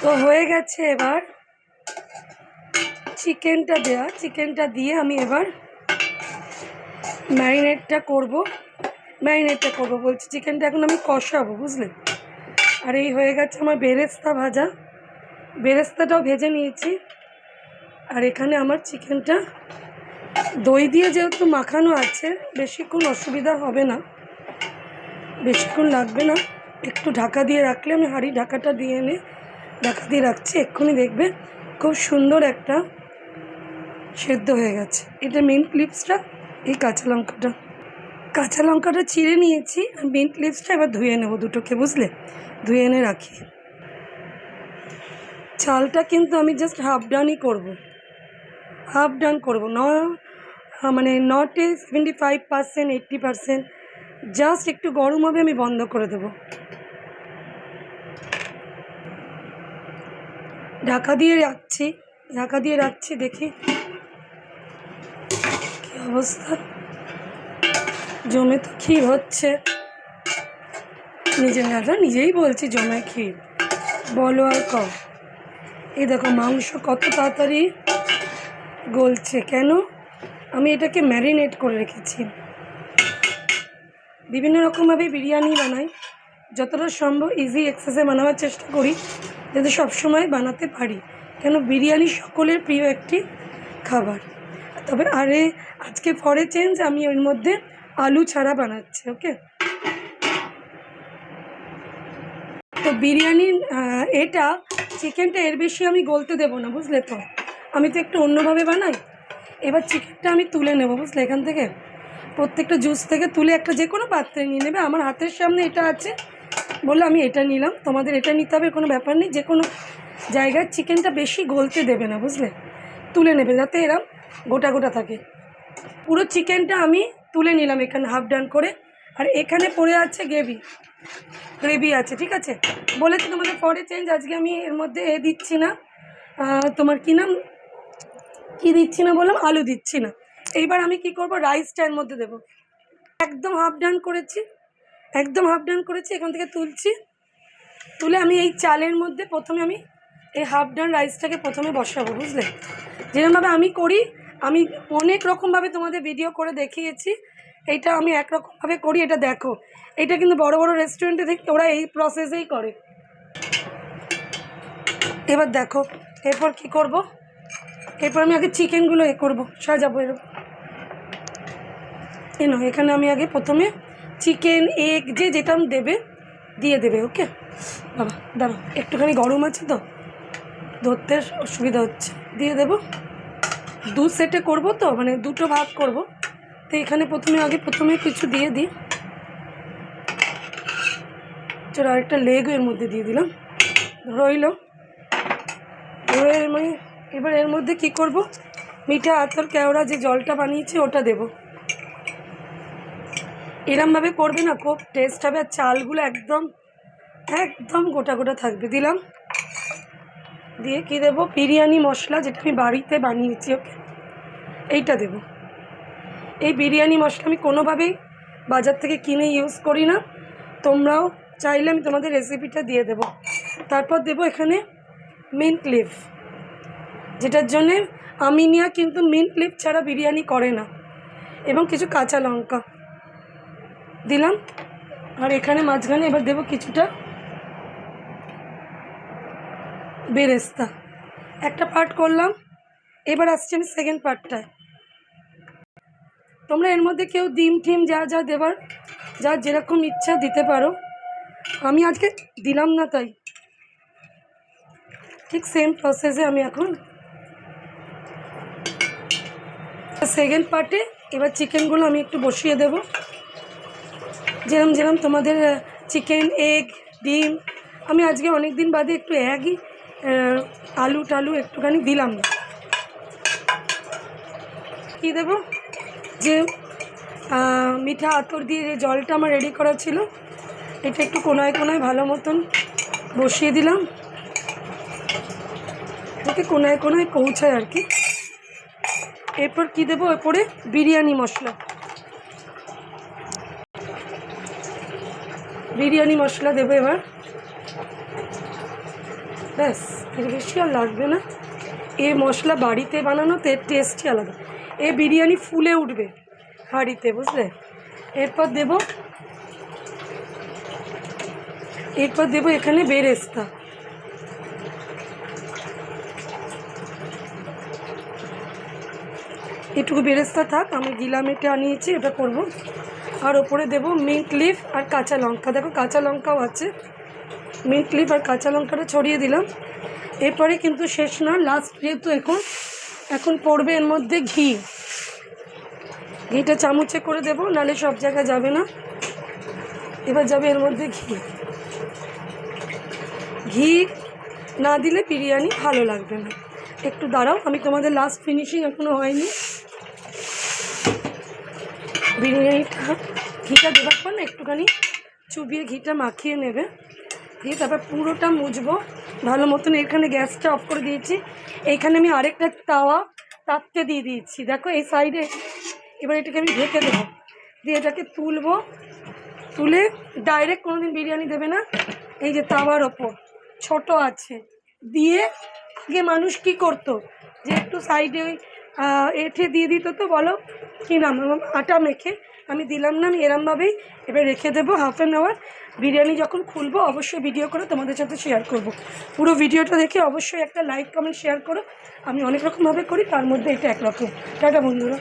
তো হয়ে গেছে। এবার চিকেনটা দিয়ে আমি এবার ম্যারিনেটটা করব বলছি, চিকেনটা এখন আমি কষাবো, বুঝলে। আর এই হয়ে গেছে আমার বেরেস্তা ভাজা, বেরেস্তাটাও ভেজে নিয়েছি। আর এখানে আমার চিকেনটা দই দিয়ে যেহেতু মাখানো আছে, বেশিক্ষণ অসুবিধা হবে না, বেশিক্ষণ লাগবে না। একটু ঢাকা দিয়ে রাখলে, আমি হাঁড়ি ঢাকাটা দিয়ে এনে ঢাকা দিয়ে রাখছি, এক্ষুনি দেখবে খুব সুন্দর একটা সেদ্ধ হয়ে গেছে। এটা মিন্ট লিভসটা, এই কাঁচা লঙ্কাটা চিড়ে নিয়েছি। আর মিন্ট লিভসটা এবার ধুয়ে নেবো দুটোকে, বুঝলে, ধুয়ে এনে রাখি। চালটা কিন্তু আমি জাস্ট হাফ ডানই করবো, মানে নট 75%, 80%, জাস্ট একটু গরম হবে, আমি বন্ধ করে দেবো। ঢাকা দিয়ে রাখছি, দেখি কী অবস্থা। জমে তো ক্ষীর হচ্ছে, নিজেই বলছি জমে ক্ষীর, বলো আর কম। এই দেখো মাংস কত তাড়াতাড়ি গলছে, কেন? আমি এটাকে ম্যারিনেট করে রেখেছি। বিভিন্ন রকমভাবে বিরিয়ানি বানাই, যতটা সম্ভব ইজি এক্সেসে বানাবার চেষ্টা করি, যাতে সবসময় বানাতে পারি, কেন বিরিয়ানি সকলের প্রিয় একটি খাবার। তবে আজকে ফরে চেঞ্জ, আমি ওর মধ্যে আলু ছাড়া বানাচ্ছি। ওকে, তো বিরিয়ানির এটা চিকেনটা এর বেশি আমি গলতে দেবো না, বুঝলে তো, আমি তো একটু অন্যভাবে বানাই। এবার চিকেনটা আমি তুলে নেব, বুঝলে, এখান থেকে প্রত্যেকটা জুস থেকে তুলে একটা যে কোনো পাত্রে নিয়ে নেবে। আমার হাতের সামনে এটা আছে বলে আমি এটা নিলাম, তোমাদের এটা নিতে হবে কোনো ব্যাপার নেই। যে কোনো জায়গায় চিকেনটা বেশি গলতে দেবে না, বুঝলে, তুলে নেবে যাতে এরম গোটা গোটা থাকে। পুরো চিকেনটা আমি তুলে নিলাম এখানে হাফ ডান করে। আর এখানে পড়ে আছে গ্রেভি আছে, ঠিক আছে। বলেছি তোমাদের পরে চেঞ্জ, আজকে আমি এর মধ্যে দিচ্ছি না, তোমার কী দিচ্ছি না বললাম, আলু দিচ্ছি না। এইবার আমি কি করব, রাইসটা এর মধ্যে দেবো। একদম হাফ ডান করেছি, এখান থেকে তুলে আমি এই চালের মধ্যে প্রথমে আমি এই হাফ ডান রাইসটাকে প্রথমে বসাবো, বুঝলে। যেরকমভাবে আমি করি, আমি অনেক রকমভাবে তোমাদের ভিডিও করে দেখিয়েছি, এইটা আমি একরকমভাবে করি। এটা দেখো, এটা কিন্তু বড় বড় রেস্টুরেন্টে দেখি ওরা এই প্রসেসেই করে। এবার দেখো এরপর কি করব, এরপর আমি আগে চিকেনগুলো সাজাবো এরকম। এখানে আমি আগে প্রথমে চিকেন, এগ যেটা দিয়ে দেবে। ওকে বাবা, দাঁড়াও, একটুখানি গরম আছে তো, ধরতে অসুবিধা হচ্ছে। দিয়ে দেবো, দু সেটে করব তো, মানে দুটো ভাগ করব, তো এখানে প্রথমে কিছু দিয়ে দিই। চলো আরেকটা লেগ এর মধ্যে দিয়ে দিলাম, রইল। এবার এর মধ্যে কি করব, মিঠা আতর কেওড়া যে জলটা বানিয়েছি ওটা দেব। এরমভাবে করবে না, খুব টেস্ট হবে। আর চালগুলো একদম গোটা গোটা থাকবে। দিলাম, দিয়ে কি দেবো, বিরিয়ানি মশলা, যেটা আমি বাড়িতে বানিয়েছি। ওকে, এইটা দেব। এই বিরিয়ানি মশলা আমি কোনোভাবেই বাজার থেকে কিনে ইউজ করি না, তোমরাও চাইলে আমি তোমাদের রেসিপিটা দিয়ে দেব। তারপর দেব এখানে মিন্ট লিভ, যেটার জন্যে আমিনিয়া কিন্তু মিন্ট লিভ ছাড়া বিরিয়ানি করে না, এবং কিছু কাঁচা লঙ্কা দিলাম। আর এখানে মাঝখানে এবার দেব কিছুটা বেরেস্তা। একটা পার্ট করলাম, এবার আসছি আমি সেকেন্ড পার্টটায়। তোমরা এর মধ্যে কেউ ডিম টিম যা দেবার, যার যেরকম ইচ্ছা দিতে পারো, আমি আজকে দিলাম না, তাই ঠিক সেম প্রসেসে আমি এখন সেকেন্ড পার্টে এবার চিকেনগুলো আমি একটু বসিয়ে দেব। যেরম তোমাদের চিকেন, এগ, ডিম, আমি আজকে অনেক দিন বাদে একটু এগই, আলু টালু একটুখানি দিলাম না। কী দেবো, যে মিঠা আতর দিয়ে যে জলটা আমার রেডি করা ছিল, এটা একটু কোনায় ভালো মতন বসিয়ে দিলাম, ওকে কোনায় পৌঁছায় আর কি। এরপর কি দেবো, এরপরে বিরিয়ানি মশলা দেবো। এবার ব্যাস, এর বেশি আর লাগবে না। এ মশলা বাড়িতে বানানো তো এর টেস্টই আলাদা। এ বিরিয়ানি ফুলে উঠবে হাঁড়িতে, বুঝলে। এরপর দেবো এখানে বেরেস্তা। এটুকু বেরেস্তা থাক, আমি গিলাম এটা আনিয়েছি, এটা করব। আর ওপরে দেবো মিন্ট লিফ আর কাঁচা লঙ্কা। দেখো কাঁচা লঙ্কাও আছে, মিন্ট লিফ আর কাঁচা লঙ্কাটা ছড়িয়ে দিলাম। এরপরে কিন্তু শেষ না, লাস্ট যেহেতু এখন পড়বে এর মধ্যে ঘিটা চামচে করে দেবো, নাহলে সব জায়গায় যাবে না। এবার যাবে এর মধ্যে ঘি না দিলে বিরিয়ানি ভালো লাগবে না। একটু দাঁড়াও, আমি তোমাদের লাস্ট ফিনিশিং এখনও হয়নি। বিরিয়ানিটা ঘিটা দেওয়ার পর না একটুখানি চুবিয়ে ঘিটা মাখিয়ে নেবে, দিয়ে তারপর পুরোটা মুছবো ভালো মতন। এখানে গ্যাসটা অফ করে দিয়েছি, এইখানে আমি আরেকটা তাওয়া তাপতে দিয়ে দিয়েছি, দেখো এই সাইডে। এবার এটাকে আমি ঢেকে দেবো, দিয়ে এটাকে তুলে ডাইরেক্ট কোনোদিন বিরিয়ানি দেবে না, এই যে তাওয়ার ওপর ছোট আছে দিয়ে। আগে মানুষ কি করতো, যে একটু সাইডে ওই এঁঠে দিয়ে দিত, তো বলো কী নাম, আটা মেখে। আমি দিলাম না, আমি এরমভাবেই এবার রেখে দেবো হাফ অ্যান আওয়ার। বিরিয়ানি যখন খুলবো অবশ্যই ভিডিও করে তোমাদের সাথে শেয়ার করব। পুরো ভিডিওটা দেখে অবশ্যই একটা লাইক কমেন্ট শেয়ার করো। আমি অনেক রকমভাবে করি, তার মধ্যে এটা একরকম। টাটা বন্ধুরা।